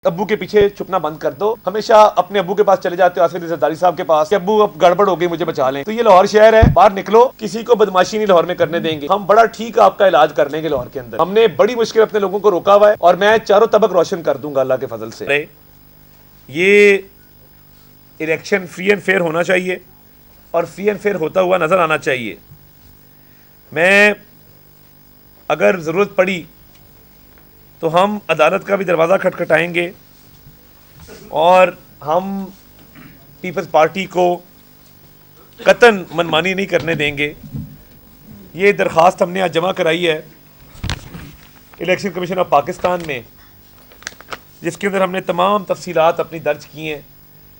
ابو کے پیچھے چھپنا بند کر دو. ہمیشہ اپنے ابو کے پاس چلے جاتے ہو آصف علی زرداری صاحب کے پاس کہ ابو اب گڑبڑ ہو گئی مجھے بچا لیں. تو یہ لاہور شہر ہے, باہر نکلو, کسی کو بدماشی نہیں لاہور میں کرنے دیں گے. ہم بڑا ٹھیک آپ کا علاج کر لیں گے لاہور کے اندر. ہم نے بڑی مشکل اپنے لوگوں کو روکا ہوا ہے اور میں چاروں طبق روشن کر دوں گا اللہ کے فضل سے. یہ الیکشن فری اینڈ فیئر ہونا چاہیے اور فری اینڈ فیئر ہوتا ہوا نظر آنا چاہیے. میں اگر ضرورت پڑی تو ہم عدالت کا بھی دروازہ کھٹکھٹائیں گے اور ہم پیپلز پارٹی کو قطعاً منمانی نہیں کرنے دیں گے. یہ درخواست ہم نے آج جمع کرائی ہے الیکشن کمیشن آف پاکستان میں, جس کے اندر ہم نے تمام تفصیلات اپنی درج کی ہیں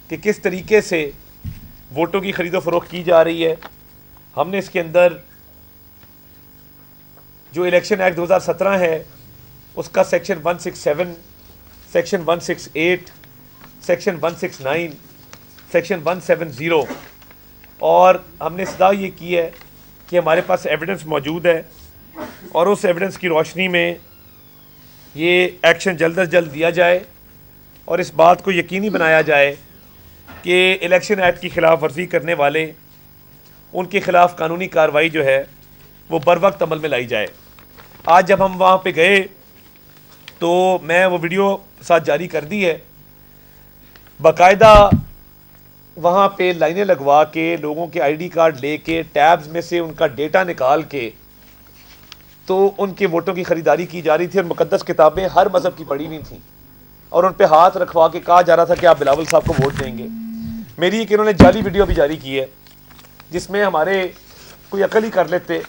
کہ کس طریقے سے ووٹوں کی خرید و فروخت کی جا رہی ہے. ہم نے اس کے اندر جو الیکشن ایکٹ 2017 ہے اس کا سیکشن 167, سیکشن 168, سیکشن 169, سیکشن 170 اور ہم نے اصطلاح یہ کی ہے کہ ہمارے پاس ایویڈنس موجود ہے اور اس ایویڈنس کی روشنی میں یہ ایکشن جلد از جلد دیا جائے اور اس بات کو یقینی بنایا جائے کہ الیکشن ایکٹ کی خلاف ورزی کرنے والے, ان کے خلاف قانونی کارروائی جو ہے وہ بر وقت عمل میں لائی جائے. آج جب ہم وہاں پہ گئے تو میں وہ ویڈیو ساتھ جاری کر دی ہے. باقاعدہ وہاں پہ لائنیں لگوا کے لوگوں کے آئی ڈی کارڈ لے کے ٹیبز میں سے ان کا ڈیٹا نکال کے تو ان کے ووٹوں کی خریداری کی جا رہی تھی اور مقدس کتابیں ہر مذہب کی پڑھی ہوئی تھیں اور ان پہ ہاتھ رکھوا کے کہا جا رہا تھا کہ آپ بلاول صاحب کو ووٹ دیں گے. میری ایک انہوں نے جعلی ویڈیو بھی جاری کی ہے جس میں ہمارے کوئی عقل ہی کر لیتے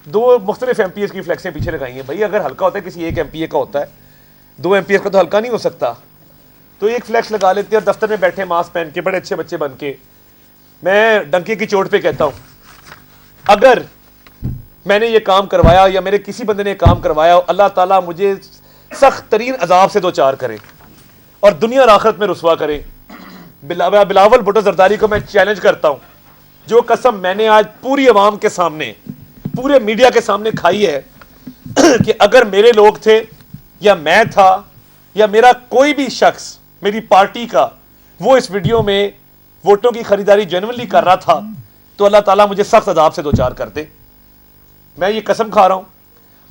2 مختلف ایم پی ایس کی فلیکسیں پیچھے لگائی ہیں. بھائی اگر ہلکا ہوتا ہے کسی ایک ایم پی اے کا ہوتا ہے, 2 ایم پی ایس کا تو ہلکا نہیں ہو سکتا, تو ایک فلیکس لگا لیتے اور دفتر میں بیٹھے ماسک پہن کے بڑے اچھے بچے بن کے. میں ڈنکے کی چوٹ پہ کہتا ہوں اگر میں نے یہ کام کروایا یا میرے کسی بندے نے کام کروایا, اللہ تعالیٰ مجھے سخت ترین عذاب سے 2-4 کرے اور دنیا اور آخرت میں رسوا کرے. بلاول بھٹو زرداری کو میں چیلنج کرتا ہوں, جو قسم میں نے آج پوری عوام کے سامنے, پورے میڈیا کے سامنے کھائی ہے کہ اگر میرے لوگ تھے یا میں تھا یا میرا کوئی بھی شخص میری پارٹی کا وہ اس ویڈیو میں ووٹوں کی خریداری جینوئنلی کر رہا تھا تو اللہ تعالیٰ مجھے سخت عذاب سے 2-4 کر دے. میں یہ قسم کھا رہا ہوں.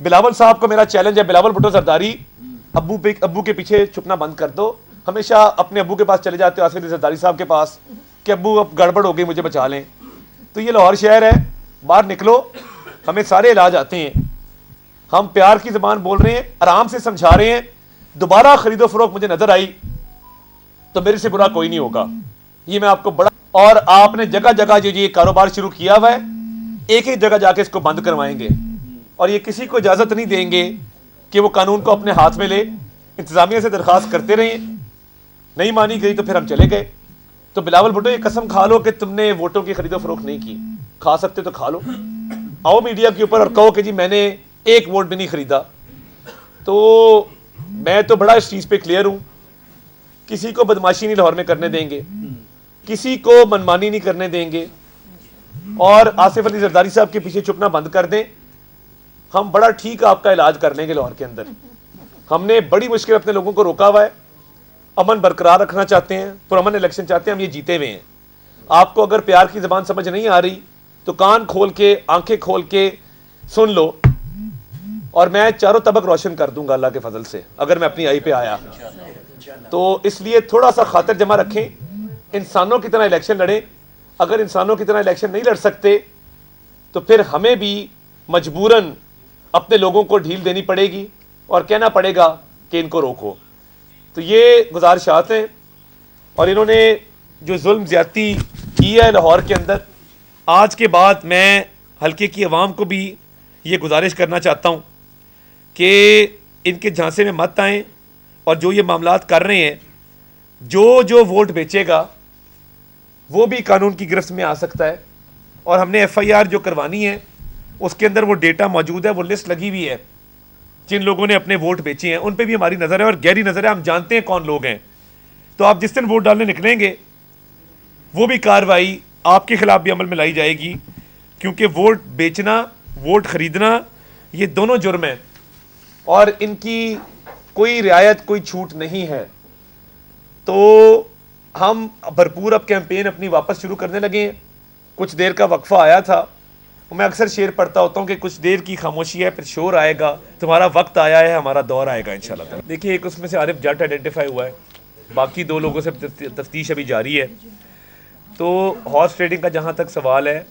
بلاول صاحب کو میرا چیلنج ہے, بلاول بھٹو زرداری ابو کے پیچھے چھپنا بند کر دو. ہمیشہ اپنے ابو کے پاس چلے جاتے ہو آصف علی زرداری صاحب کے پاس کہ ابو اب گڑبڑ ہو گئی مجھے بچا لیں. تو یہ لاہور شہر ہے, باہر نکلو, ہمیں سارے علاج آتے ہیں. ہم پیار کی زبان بول رہے ہیں, آرام سے سمجھا رہے ہیں. دوبارہ خرید و فروخت مجھے نظر آئی تو میرے سے برا کوئی نہیں ہوگا. یہ میں آپ کو بڑا, اور آپ نے جگہ جگہ جو یہ کاروبار شروع کیا ہوا ہے ایک ایک جگہ جا کے اس کو بند کروائیں گے اور یہ کسی کو اجازت نہیں دیں گے کہ وہ قانون کو اپنے ہاتھ میں لے. انتظامیہ سے درخواست کرتے رہیں, نہیں مانی گئی تو پھر ہم چلے گئے. تو بلاول بھٹو یہ قسم کھا لو کہ تم نے ووٹوں کی خرید و فروخت نہیں کی. کھا سکتے تو کھا لو, آؤ میڈیا کے اوپر اور کہو کہ جی میں نے ایک ووٹ بھی نہیں خریدا. تو میں تو بڑا اس چیز پہ کلیئر ہوں, کسی کو بدماشی نہیں لاہور میں کرنے دیں گے, کسی کو منمانی نہیں کرنے دیں گے اور آصف علی زرداری صاحب کے پیچھے چھپنا بند کر دیں. ہم بڑا ٹھیک آپ کا علاج کر لیں گے لاہور کے اندر. ہم نے بڑی مشکل اپنے لوگوں کو روکا ہوا ہے. امن برقرار رکھنا چاہتے ہیں, پرامن الیکشن چاہتے ہیں, ہم یہ جیتے ہوئے ہیں. آپ کو اگر پیار کی زبان سمجھ نہیں آ رہی تو کان کھول کے آنکھیں کھول کے سن لو اور میں چاروں طبق روشن کر دوں گا اللہ کے فضل سے اگر میں اپنی آئی پہ آیا. تو اس لیے تھوڑا سا خاطر جمع رکھیں, انسانوں کی طرح الیکشن لڑیں. اگر انسانوں کی طرح الیکشن نہیں لڑ سکتے تو پھر ہمیں بھی مجبوراً اپنے لوگوں کو ڈھیل دینی پڑے گی اور کہنا پڑے گا کہ ان کو روکو. تو یہ گزارشات ہیں اور انہوں نے جو ظلم زیادتی کی ہے لاہور کے اندر, آج کے بعد میں حلقے کی عوام کو بھی یہ گزارش کرنا چاہتا ہوں کہ ان کے جھانسے میں مت آئیں اور جو یہ معاملات کر رہے ہیں, جو ووٹ بیچے گا وہ بھی قانون کی گرفت میں آ سکتا ہے. اور ہم نے ایف آئی آر جو کروانی ہے اس کے اندر وہ ڈیٹا موجود ہے, وہ لسٹ لگی ہوئی ہے جن لوگوں نے اپنے ووٹ بیچے ہیں, ان پہ بھی ہماری نظر ہے اور گہری نظر ہے. ہم جانتے ہیں کون لوگ ہیں. تو آپ جس دن ووٹ ڈالنے نکلیں گے وہ بھی کارروائی آپ کے خلاف بھی عمل میں لائی جائے گی, کیونکہ ووٹ بیچنا, ووٹ خریدنا یہ دونوں جرم ہیں اور ان کی کوئی رعایت, کوئی چھوٹ نہیں ہے. تو ہم بھرپور اب کیمپین اپنی واپس شروع کرنے لگے ہیں. کچھ دیر کا وقفہ آیا تھا, میں اکثر شعر پڑھتا ہوتا ہوں کہ کچھ دیر کی خاموشی ہے پھر شور آئے گا, تمہارا وقت آیا ہے ہمارا دور آئے گا انشاءاللہ تعالی. دیکھیے ایک اس میں سے عارف جٹ آئیڈینٹیفائی ہوا ہے, باقی 2 لوگوں سے تفتیش ابھی جاری ہے. تو ہارس ٹریڈنگ کا جہاں تک سوال ہے,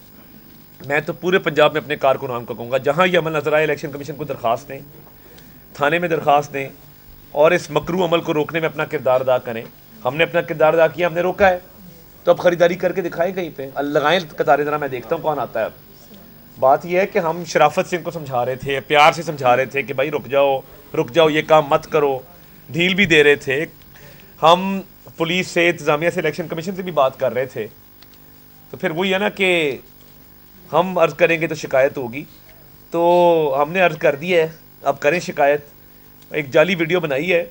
میں تو پورے پنجاب میں اپنے کارکنان کو کہوں گا جہاں یہ عمل نظر آئے الیکشن کمیشن کو درخواست دیں, تھانے میں درخواست دیں اور اس مکروہ عمل کو روکنے میں اپنا کردار ادا کریں. ہم نے اپنا کردار ادا کیا, ہم نے روکا ہے, تو اب خریداری کر کے دکھائیں کہیں پہ, لگائیں قطاریں ذرا, میں دیکھتا ہوں کون آتا ہے. اب بات یہ ہے کہ ہم شرافت سے ان کو سمجھا رہے تھے, پیار سے سمجھا رہے تھے کہ بھائی رک جاؤ یہ کام مت کرو, ڈھیل بھی دے رہے تھے. ہم پولیس سے, انتظامیہ سے, الیکشن کمیشن سے بھی بات کر رہے تھے. تو پھر وہی ہے نا کہ ہم عرض کریں گے تو شکایت ہوگی, تو ہم نے عرض کر دی ہے اب کریں شکایت. ایک جعلی ویڈیو بنائی ہے,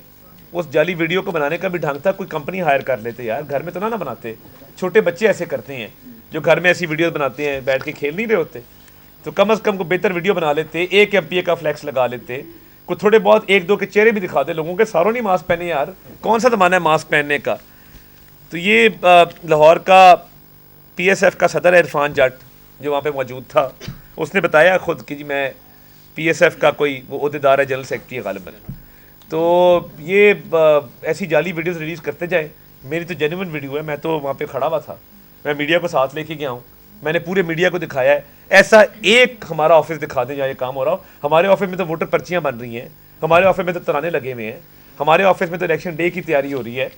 اس جعلی ویڈیو کو بنانے کا بھی ڈھنگ تھا, کوئی کمپنی ہائر کر لیتے یار, گھر میں تو نہ بناتے. چھوٹے بچے ایسے کرتے ہیں جو گھر میں ایسی ویڈیوز بناتے ہیں, بیٹھ کے کھیل نہیں رہے ہوتے, تو کم از کم کو بہتر ویڈیو بنا لیتے, 1 MPA کا فلیکس لگا لیتے, کوئی تھوڑے بہت 1-2 کے چہرے بھی دکھاتے لوگوں کے. ساروں نہیں ماسک پہنے یار, کون سا زمانہ ہے ماسک پہننے کا. تو یہ لاہور کا PSF کا صدر ہے عرفان جٹ, جو وہاں پہ موجود تھا, اس نے بتایا خود کہ جی میں PSF کا کوئی وہ عہدیدار ہے, جنرل سیکرٹری ہے غالباً. تو یہ ایسی جعلی ویڈیوز ریلیز کرتے جائیں. میری تو جینوئن ویڈیو ہے, میں تو وہاں پہ کھڑا ہوا تھا, میں میڈیا کو ساتھ لے کے گیا ہوں, میں نے پورے میڈیا کو دکھایا ہے. ایسا ایک ہمارا آفس دکھا دیں جہاں یہ کام ہو رہا ہو. ہمارے آفس میں تو ووٹر پرچیاں بن رہی ہیں, ہمارے آفس میں تو ترانے لگے ہوئے ہیں, ہمارے آفس میں تو الیکشن ڈے کی تیاری ہو رہی ہے.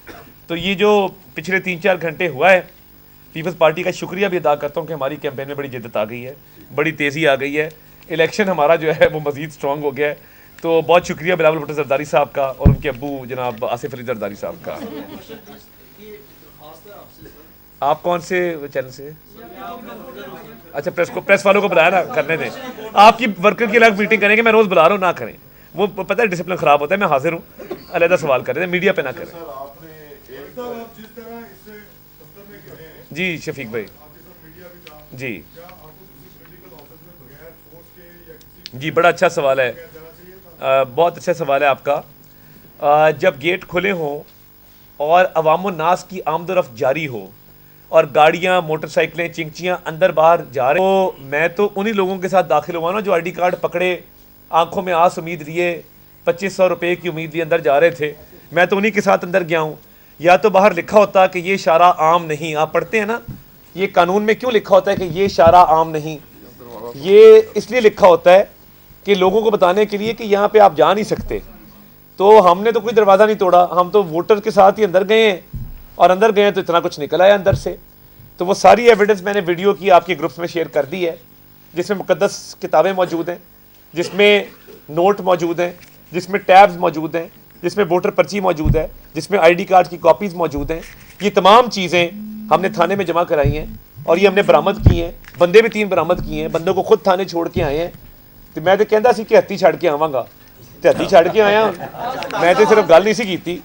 تو یہ جو پچھلے 3-4 گھنٹے ہوا ہے, پیپلز پارٹی کا شکریہ بھی ادا کرتا ہوں کہ ہماری کیمپین میں بڑی جدت آ گئی ہے, بڑی تیزی آ گئی ہے. الیکشن ہمارا جو ہے وہ مزید اسٹرانگ ہو گیا ہے. تو بہت شکریہ بلاول بھٹو زرداری صاحب کا اور ان کے ابو جناب آصف علی زرداری صاحب کا. آپ کون سے چینل سے؟ اچھا پریس والوں کو بلایا نا, کرنے دیں. آپ کی ورکر کی الگ میٹنگ کریں گے, میں روز بلا رہا ہوں, نہ کریں. وہ پتہ ہے ڈسپلن خراب ہوتا ہے, میں حاضر ہوں, علیحدہ سوال کریں, میڈیا پہ نہ کریں. جی شفیق بھائی جی جی, بڑا اچھا سوال ہے, بہت اچھا سوال ہے آپ کا. جب گیٹ کھلے ہوں اور عوام الناس کی آمد و رفت جاری ہو اور گاڑیاں, موٹر سائیکلیں, چنگچیاں اندر باہر جا رہے, تو میں تو انہی لوگوں کے ساتھ داخل ہوا نا جو ID کارڈ پکڑے, آنکھوں میں آس امید لیے, 2500 روپے کی امید لیے اندر جا رہے تھے. میں تو انہی کے ساتھ اندر گیا ہوں. یا تو باہر لکھا ہوتا کہ یہ اشارہ عام نہیں, آپ پڑھتے ہیں نا یہ قانون میں کیوں لکھا ہوتا ہے کہ یہ اشارہ عام نہیں, یہ اس لیے لکھا ہوتا ہے کہ لوگوں کو بتانے کے لیے کہ یہاں پہ آپ جا نہیں سکتے. تو ہم نے تو کوئی دروازہ نہیں توڑا, ہم تو ووٹر کے ساتھ ہی اندر گئے ہیں, اور اندر گئے تو اتنا کچھ نکل آیا اندر سے. تو وہ ساری ایویڈنس میں نے ویڈیو کی آپ کے گروپس میں شیئر کر دی ہے, جس میں مقدس کتابیں موجود ہیں, جس میں نوٹ موجود ہیں, جس میں ٹیبز موجود ہیں, جس میں ووٹر پرچی موجود ہے, جس میں ID کارڈ کی کاپیز موجود ہیں. یہ تمام چیزیں ہم نے تھانے میں جمع کرائی ہیں اور یہ ہم نے برآمد کی ہیں. بندے بھی 3 برآمد کیے ہیں, بندوں کو خود تھانے چھوڑ کے آئے ہیں. تو میں تو کہندا سی کہ ہتھی چھڑ کے آواں گا, تے ہتھی چھڑ کے آیا, میں تو صرف گل نہیں سی کیتی.